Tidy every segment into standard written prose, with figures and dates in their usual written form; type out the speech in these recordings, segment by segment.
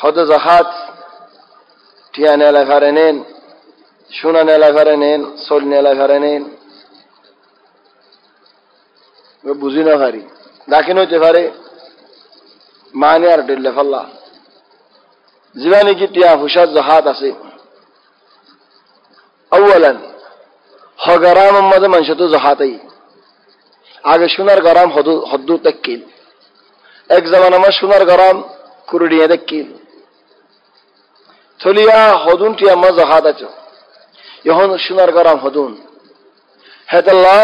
হদ জাহাত টিয়া নেলা ফেরে নেন, সোনা নেলা ফেরে নেন, সোল নেলা ফেরে নেন, বুঝি না পারি দাখিন হইতে পারে মানে আর ডেলে ফাল্লা জীবানি কি টিয়া ফুসার জাহাত আছে। আউয়ালান হগারাম মাঝে মানুষ তো জাহাতাই আগে সোনার গরম হদ্দু তেকিল এক জামান আমার সোনার গরম কুরুডিয়া দেখিল থলিয়া হদুন টিয়া মা জাহাত আছে এখন সোনার গরম হদুন হেতাল্লাহ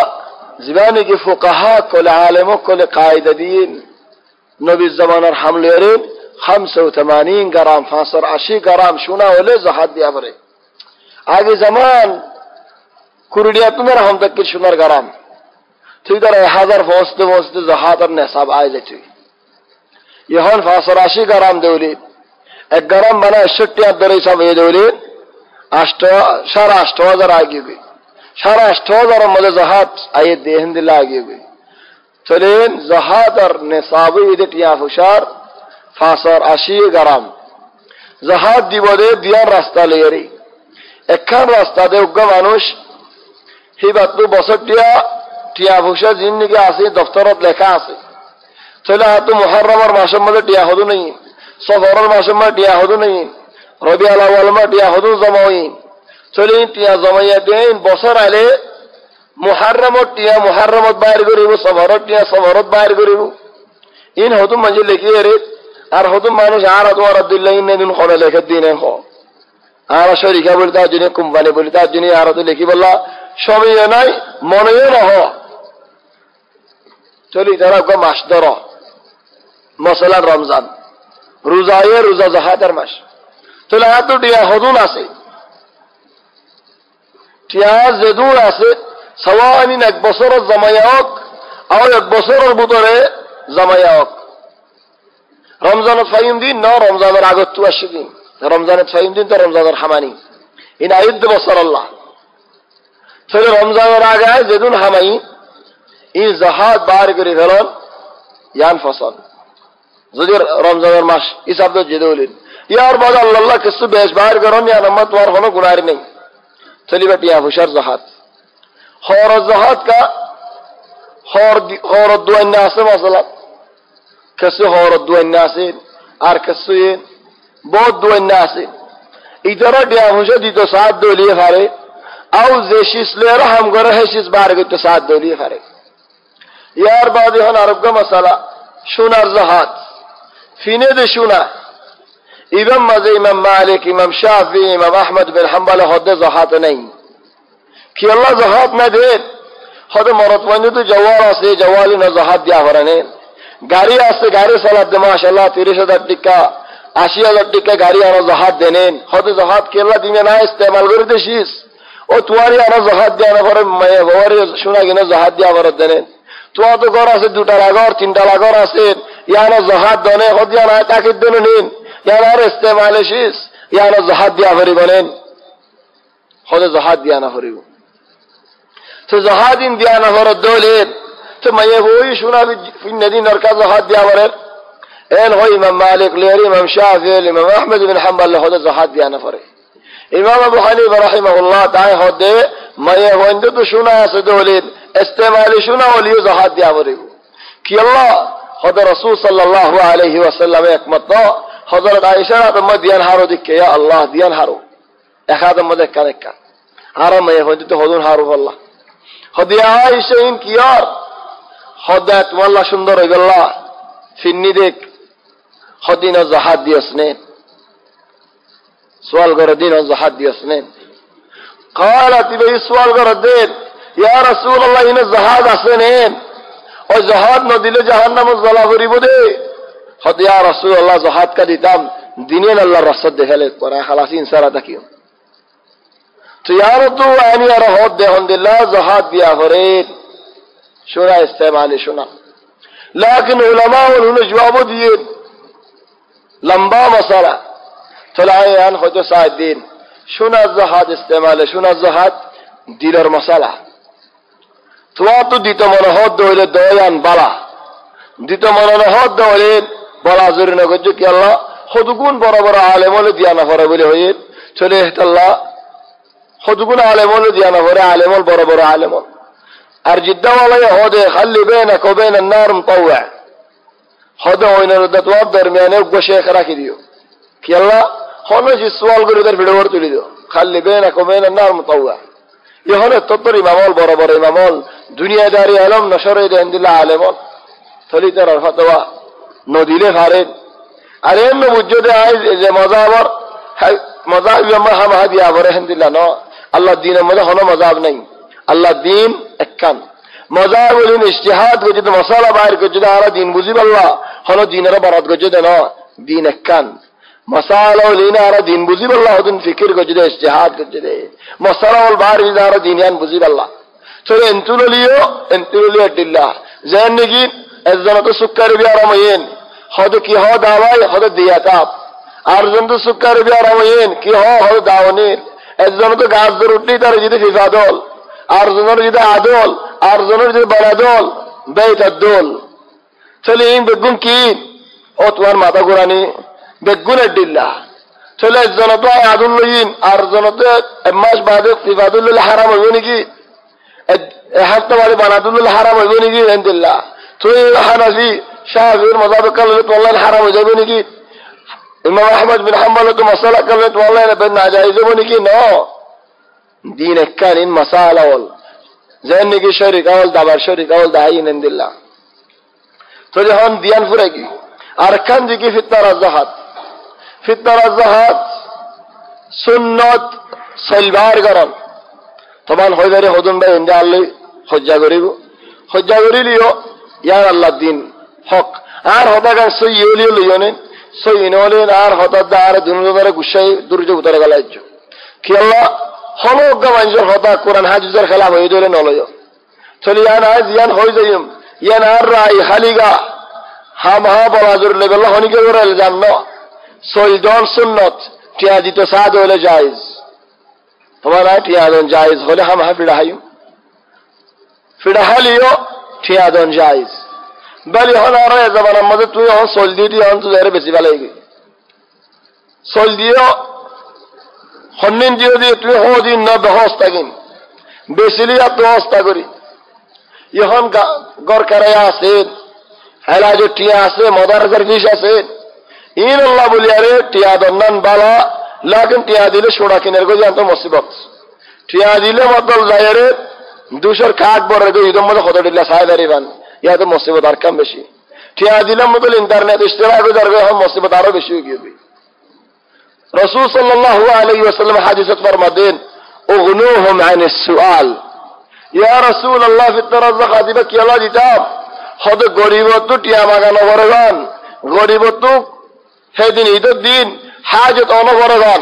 জীবানি কি ফুকাহা কলে আলেম কলে কায়দা দিন নবীর জামানার হামলেরেন 85 গ্রাম 580 গ্রাম সোনা হলে জাহাত দিয়া পারে। আগে জামান কুরুডিয়া তোমার হাম তক সোনার গরম তুই তার 1000 ফসতে ফসতে জাহাত আর নেশাব আইলে তুই এখন 580 গ্রাম দেউলি 1 গ্রাম মানে 61 ধরে সব এই দেউলি 8,500 আগে 8,500 মধ্যে জাহাত আয়ে দেহেন দিলা আগে চলেন জাহাত আর নেশাবে ঈদে টিয়া ফুসার 580 গ্রাম জাহাত দিব দে দিয়ার রাস্তা লেয়ারি একখান রাস্তা দে উগ্র মানুষ সেই বাতু বছর টিয়া ফুসা জিন্দিগি আছে দফতরত লেখা আছে চলে হাতু মুহররমের মাসের মধ্যে টিয়া হদু নেই, সফরের মাসের মধ্যে টিয়া হদু নেই, রবিউল আউয়াল মধ্যে টিয়া হদু জমাই চলে টিয়া জমাইয়া দেন বছর আইলে মুহররমত টিয়া মুহররমত বাইর করিব, সফরত টিয়া সফরত বাইর করিব ইন হদু মাঝে লেখিয়ে রে আর হদু মানুষ আর তোমার আব্দুল্লাহ ইন দিন করে লেখে দিনে হ আর শরীকা বলি তার জন্য কোম্পানি বলি তার জন্য আর তো লিখি বললা সময় নাই মনেও না হ চলি তারা মাস ধর মশলার রমজান রোজায় রোজা জাহাতের মাস চলে এত টিয়া হদুন আছে টিয়া যেদুন আছে সওয়ানিন 1 বছরের জমাইয়া হোক আর 1 বছরের ভিতরে জমাইয়া হোক রমজানের 5 দিন না রমজানের আগত 80 দিন রমজানের 5 দিন তো রমজানের হামানি ইন আইদ বছর আল্লাহ চলে রমজানের আগে যেদুন হামাই এই জাহাত বার করে ফেলন ইয়ান ফসল যদি রমজানের মাস হিসাব তো যে দৌলিন ইয়ার বাদ আল্লাহ কিছু বেশ বার করেন ইয়ার আমার তোমার কোনো গুনার নেই চলিবা টিয়া ফুসার জাহাত হর জাহাত কা হর দুয়ান্না আছে মশলা কিছু হর দুয়ান্না আছে আর কিছু বহুত দুয়ান্না আছে ইতারা টিয়া ফুসা দিত 7 দলিয়ে ফারে আও যে শিসলে রহম করে হে শিস বার করতে 7 দলিয়ে ফারে ইয়ার বাদ এখন আরোগ্য মশলা সোনার জাহাত ফিনে দে সোনা ইমাম মাঝে ইমাম মালিক ইমাম শাফি ইমাম আহমদ বিন হাম্বল হদে জাহাত নেই কি আল্লাহ জাহাত না দে হদে মরত বন্ধু তো জওয়াল আছে জওয়ালি না জাহাত দিয়া ভরানে গাড়ি আছে গাড়ি চালাতে মাশাআল্লাহ 30,000 টাকা 80,000 টাকা গাড়ি আর জাহাত দেনেন হদে জাহাত কি আল্লাহ দিনে না ইস্তেমাল করে দেশিস ও তুয়ারি আর জাহাত দিয়া না পরে মায়ে বাবারে সোনা কিনে জাহাত দিয়া ভরত দেনেন তোমার তো ঘর আছে 2টা লাগর 3টা লাগর আছে ইয়ানো জাহাত দনে হদিয়া না তাকে দেন নিন ইয়ানোর ইস্তেমালে শিস ইয়ানো জাহাত দিয়া ভরি বলেন হদে জাহাত দিয়া না ভরিব তো জাহাত ইন দিয়া না ভর দলে তো মায়ে ওই শোনা নদী নরকা জাহাত দিয়া ভরে এন হয় ইমাম মালিক লিয়ারি ইমাম শাফি ইমাম আহমদ বিন হাম্বল হদে জাহাত দিয়া না ভরে ইমাম আবু হানিফা রাহিমাহুল্লাহ তাই হদে মায়ে হইন্দে তো শোনা আছে দলে ইস্তেমালে শোনা হলিও জাহাত দিয়া ভরিব কি আল্লাহ হদ রাসূল সাল্লাল্লাহু আলাইহি ওয়াসাল্লাম একমত হযরত আয়েশা রাদিয়াল্লাহু দিয়ান হারো দিকে ইয়া আল্লাহ দিয়ান হারো একাদ মধ্যে কানেকা হারাম এ হইতে হদুন হারো আল্লাহ হদিয়া আয়েশা ইন কিয়ার হদাত ওয়াল্লাহ সুন্দর হই আল্লাহ ফিন্নি দেখ হদিনা জাহাত দিয়াসনে সওয়াল করে দিন জাহাত দিয়াসনে قالت بي سوال করে দেন ইয়া রাসূলুল্লাহ ইন জাহাত আসেন ও জাহাত ন দিলে জাহান্নামে জ্বালা করিব দে হদ ইয়া রাসূলুল্লাহ জাহাত কা দিতাম দিনের আল্লাহর রাস্তা দেখালে পরা খালাস ইনসারা তাকিও তো ইয়ার তো আনি আর হদ দেহন দিল্লাহ জাহাত দিয়া করে শোনা ইস্তেমালে শোনা लेकिन उलमा उन्होंने जवाब दिए लंबा मसला चलाए आन हजो साहिदीन शोना জাহাত ইস্তেমালে শোনা জাহাত দিলের মশলা তোমার তো দিত মনে হদ হইলে দয়ান বালা দিত মনে হদ হইলে বলা জরুরি নগর কি আল্লাহ হদুগুন বড় বড় আলেম হলে দিয়া না পড়ে বলে হয়ে চলে এহতাল্লাহ হদুগুন আলেম হলে দিয়া না পড়ে আলেম হল বড় বড় আলেম হল আর জিদ্দাওয়ালাই হদে খালি বেন কবেন নার মুতাওয়া হদে ওইনার তোমার দরমিয়ানে শেখ রাখি দিও কি আল্লাহ হলো যে সোয়াল করে তার ভিডিও করে তুলে দিও খালি বেন কবেন নার মুতাওয়া ইহলে তত্তর ইমামল বড় বড় ইমামল দুনিয়াদারি আলম নশরে দেন্দিল্লাহ আলেমল থলি তার ফতোয়া নদিলে ফারেন আর এমন বুঝতে আয় যে মজাবর মজাব হামা দিয়া ভরে হেন্দিল্লা ন আল্লাহ দিনের মধ্যে হলো মজাব নাই আল্লাহ দিন একখান মজাব বলিন ইজতিহাদ করছে তো মশালা বাইর করছে আরা দিন বুঝি পাল্লা হলো দিনের বারাত করছে ন দিন একখান মশালা লিনা আরা দিন বুঝি পাল্লা হতুন ফিকির করছে দে ইজতিহাদ করছে দে মশালা বল বাইর আরা দিন ইয়ান বুঝি পাল্লা চলে এন্তুলিও দিল্লা যেন নাকি একজন তো সুক্কার বিয়ারাম হইন হয়তো কি হওয়া দাওয়াই হয়তো দিয়া কাপ আর জন তো সুক্কার বিয়ারাম হইন কি হয়তো দাওয়ানির একজন তো গাছ ধরে উঠলি তার যদি ফিফাদল আর জনের যদি আদল আর জনের যদি বারাদল বেতার দোল চলে এই বেগুন কি ও তোমার মাথা ঘোরানি বেগুনের ডিল্লা চলে একজন তো আদুল লইন আর জন তো এক মাস বাদে ফিফাদুল্লাহ হারাম হইব নাকি হাতে বাড়ি বানাদুল্লাহ হারাম হইব নাকি এন্দিল্লা তুই হানাফি শাফির মজাবে কালে তোল্লাহ হারাম হয়ে যাবে নাকি ইমাম আহমদ বিন হাম্বল তো মশলা কালে তোল্লাহ না যায় যাবো নাকি ন দিন একখানিন মশালা হল যেন নাকি শরীক হল দাবার শরীক হল দাহাই নেন্দিল্লা তো যখন দিয়ান ফুরে কি আর খান দিকে ফিতনার জাহাত সুন্নত সলবার গরম তখন হয়ে যাবে হদুন ভাই এনে আল্লাহ হজ্জা করিলিও ইয়ার আল্লাহ দিন হক আর হতাকার সই ইউলিও লইনে সই ইনলেন আর হঠাৎ আর দুনিয়ারে গুসাই দুর্যোগ উতরে গেল কি আল্লাহ হলো মানুষের হতা কোরআন হাজুজের খেলা হয়ে ধরে নলয় চলি ইয়ান আজ ইয়ান হয়ে যাইম ইয়ান আর রাই হালিগা হাম হা বলাজুর লেবেল হনিকে করে জান সইদন সুন্নত টিয়া দিতে সাদ হলে জায়েজ তোমার টিয়াদন জায়েজ হলে হাম হা ফিডাহালিও টিয়াদন জায়েজ বলি হন আর জমানার মধ্যে তুই হন চল দিয়ে দিয়ে হন তুই বেশি ভালো হয়ে চল দিও হন্নিন দিয়ে দিয়ে তুই হদিন না ব্যবস্থা কিন বেশিলি আর ব্যবস্থা করি এখন গরকারে আছে হেলাজ টিয়া আছে মদারাজার ফিস আছে ইন আল্লাহ বলি আরে টিয়া দন্নান বালা লাকিন টিয়া দিলে সোডা কিনের গো জানতো মুসিবত টিয়া দিলে মতল যায় রে 200 কাঠ বড় গো ইদম মধ্যে কত দিলা সায়দারি বান ইয়া তো মুসিবত আর কম বেশি টিয়া দিলাম মতল ইন্টারনেট ইস্তেরা গো যার গো মুসিবত আরো বেশি হয়ে গিয়ে রাসূল সাল্লাল্লাহু আলাইহি ওয়াসাল্লাম হাদিসত ফরমাতেন উগনুহুম আনিস সুআল ইয়া রাসূলুল্লাহ ফিতরা যাকাত দিবা কি আল্লাহ দিতাম হদ গরিব তো টিয়া মাগানো বড়গান গরিব তো সেদিন ঈদের দিন হাজত অনবরগান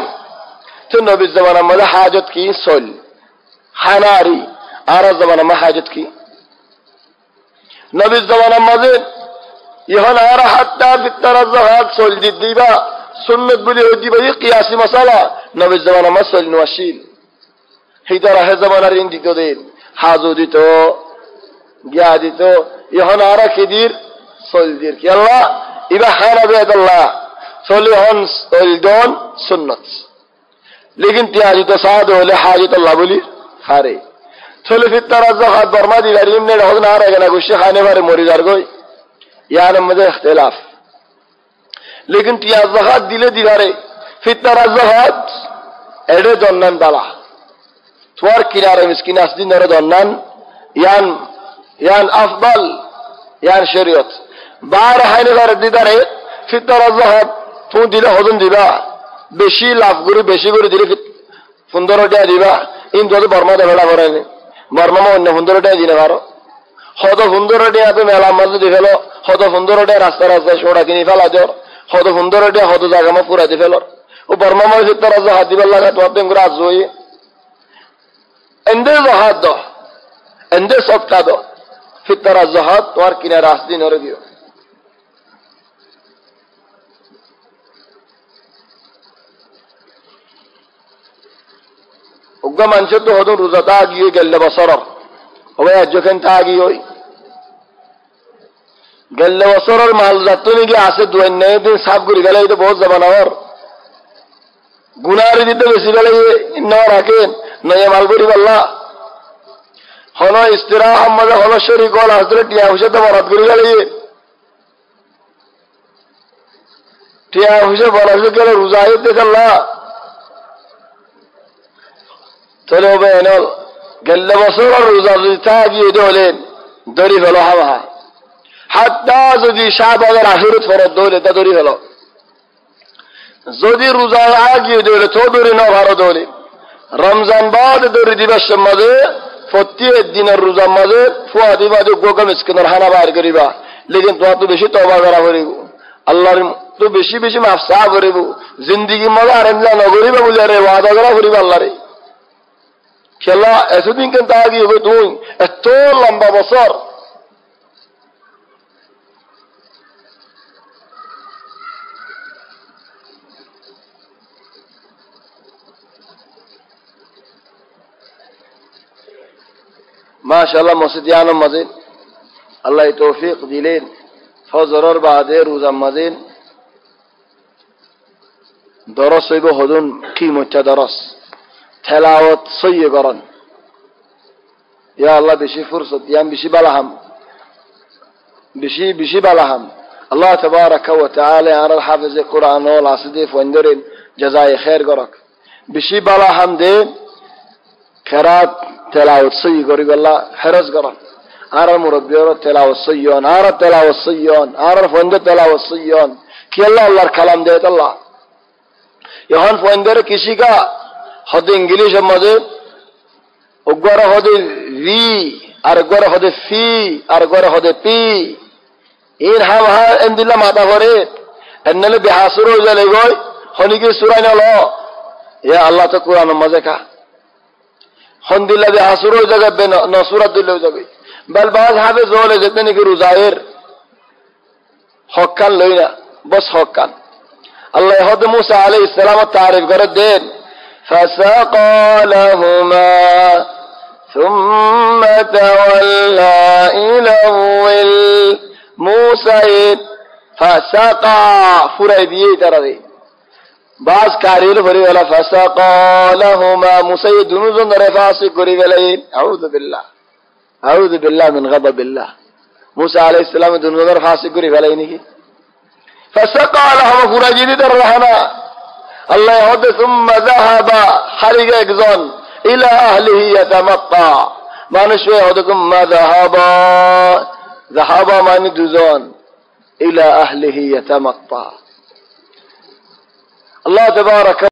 তো নবীর জামানার মধ্যে হাজত কি সল হানারি আর জামানার মধ্যে হাজত কি নবীর জামানার মধ্যে ইহন আর হাত্তা ফিতরা যাকাত সল দিবা সুন্নত বলি হইতি ভাই কিয়াসি মাসালা নবীর জামানার মধ্যে সল নওয়াশিল হিদার হে জামানার ইন্দিত দিন হাজু দিত গিয়া দিত ইহন আর খিদির সলদির কি আল্লাহ ইবা হানা বেদাল্লাহ সলি হন সলদন সুন্নত লেকিন তিয়াজি তো সাদ হলে হাজিত আল্লাহ বলি হারে চলে ফিতরা যাকাত বর্মা দিলার ইমনে হদ না রে না গুশে খানে বারে মরি যার গই ইয়ার মধ্যে ইখতিলাফ লেকিন তিয়া যাকাত দিলে দিবারে ফিতরা যাকাত এডে জন্নান বালা তোর কিনারে মিসকিন আসদিন রে জন্নান ইয়ান আফদল ইয়ার শরীয়ত বার হাইনে বারে দিদারে ফিতরা যাকাত তুই দিলে হদন দিবা বেশি লাভ করে বেশি করে দিলে 15 টাকা দিবা ইন যদি বর্মা দেবেলা করে বর্মা অন্য 15 টাকা দিলে পারো হয়তো 15 টাকা তো মেলা মাঝে দিয়ে ফেলো হয়তো 15 টাকা রাস্তায় সোডা কিনে ফেলা দেওয়ার হয়তো 15 টাকা হয়তো জায়গা মা পুরা দিয়ে ফেলোর ও বর্মা মাঝে ফিতরা যাকাত দিবার লাগা তোমার তেম করে আজ হই এন্দে যাকাত দাও এন্দে সদকা দাও ফিতরা যাকাত তোমার কিনারে আসদিন ওরে দিও উগ্র মানুষের তো হদন রোজাটা আগিয়ে গেলে বছর হবে যখন তা আগিয়ে হই গেলে বছরের মাল যাত নাকি আছে দুয়ান্যায় দিন সাফ করে গেলে এই তো বহুত জামানার গুনারি দিতে বেশি গেলে ন রাখেন নয় মাল করি পাল্লা হন ইস্তিরা আহমদ হন শরীক হল আসলে টিয়া হুসে তো বরাদ করে গেলে টিয়া হুসে বরাদ গেলে রোজা হইতে চাল্লা চলে হবে এনল গেলে বছর রোজা যদি থাকিয়ে হলেন দড়ি ফেলো হাওয়া হাত্তা যদি 7,000 আখিরত ফরত দৌলে তা দড়ি ফেলো যদি রোজা আগিয়ে দৌলে তো দড়ি না ভারত হলে রমজান বাদ দড়ি দিবসের মাঝে প্রত্যেক দিনের রোজার মাঝে ফুয়াদি বাদে গোকা মিসকিনের হানা বাইর করিবা লেকিন তোমার তো বেশি তওবা করা করিব আল্লাহর তো বেশি বেশি মাফ চা করিব জিন্দিগি মাঝে আর এমলা নগরিবা বলে রে ওয়াদা করা করিব আল্লাহরে খেলা এতদিন কিন্তু আগে হবে তুই এত লম্বা বছর মাশাআল্লাহ মসজিদিয়ানের মাঝে আল্লাহ তৌফিক দিলেন ফজরের বাদে রোজার মাঝে দরস হইব হদুন কি মচ্চা দরস তেলাওয়াত সইয়ে করেন ইয়া আল্লাহ বেশি ফুরসত ইয়াম বেশি বালাহাম বেশি বালাহাম আল্লাহ তাবারাকা ওয়া তাআলা আর হাফিজে কোরআন ওয়াল আসিদে ফন্দরেন জাযায়ে খায়ের করক বেশি বালাহাম দে খেরাত তেলাওয়াত সই করিব আল্লাহ হেরজ করন আর মুরব্বিয়র তেলাওয়াত সইয়ন আর তেলাওয়াত সইয়ন আর ফন্দ তেলাওয়াত সইয়ন কি আল্লাহ আল্লাহর কালাম দেত আল্লাহ এখন ফন্দরে কিসিকা হদে ইংলিশের মাঝে ওগরে হদে ভি আর গরে হদে ফি আর গরে হদে পি এর হাম হা এন্দিলা মাথা করে এনলে বেহাসুর হয়ে গেলে গই হনিকে সুরাই নল ইয়া আল্লাহ তো কোরআনের মাঝে কা হন্দিল্লা বেহাসুর হয়ে যাবে নসুরাত দিলে যাবে বল বাজ হাবে জলে যেতে নাকি রোজায়ের হকান লই না বস হকান আল্লাহ হদ মুসা আলাইহিস সালাম তারিফ করে দেন فسقى لهما ثم تولى إلى الظل موسى فسقى فرائي দিয়ে তারা রে বাস কারিল ভরি ওলা فسقى لهما موسى দুজন ধরে ফাসিক করে গেলেন আউযু বিল্লাহ মিন গাদাবিল্লাহ موسى আলাইহিস সালাম দুজন ধরে ফাসিক করে গেলেন নাকি فسقى لهما ফুরাই দিয়ে তারা রাহানা আল্লাহ হদে সুম্মা যাহাবা হারিগে একজন ইলা আহলিহি ইয়াতামাত্তা মানুষ হদে সুম্মা যাহাবা মানে দুজন ইলা আহলিহি ইয়াতামাত্তা আল্লাহ তাবারাক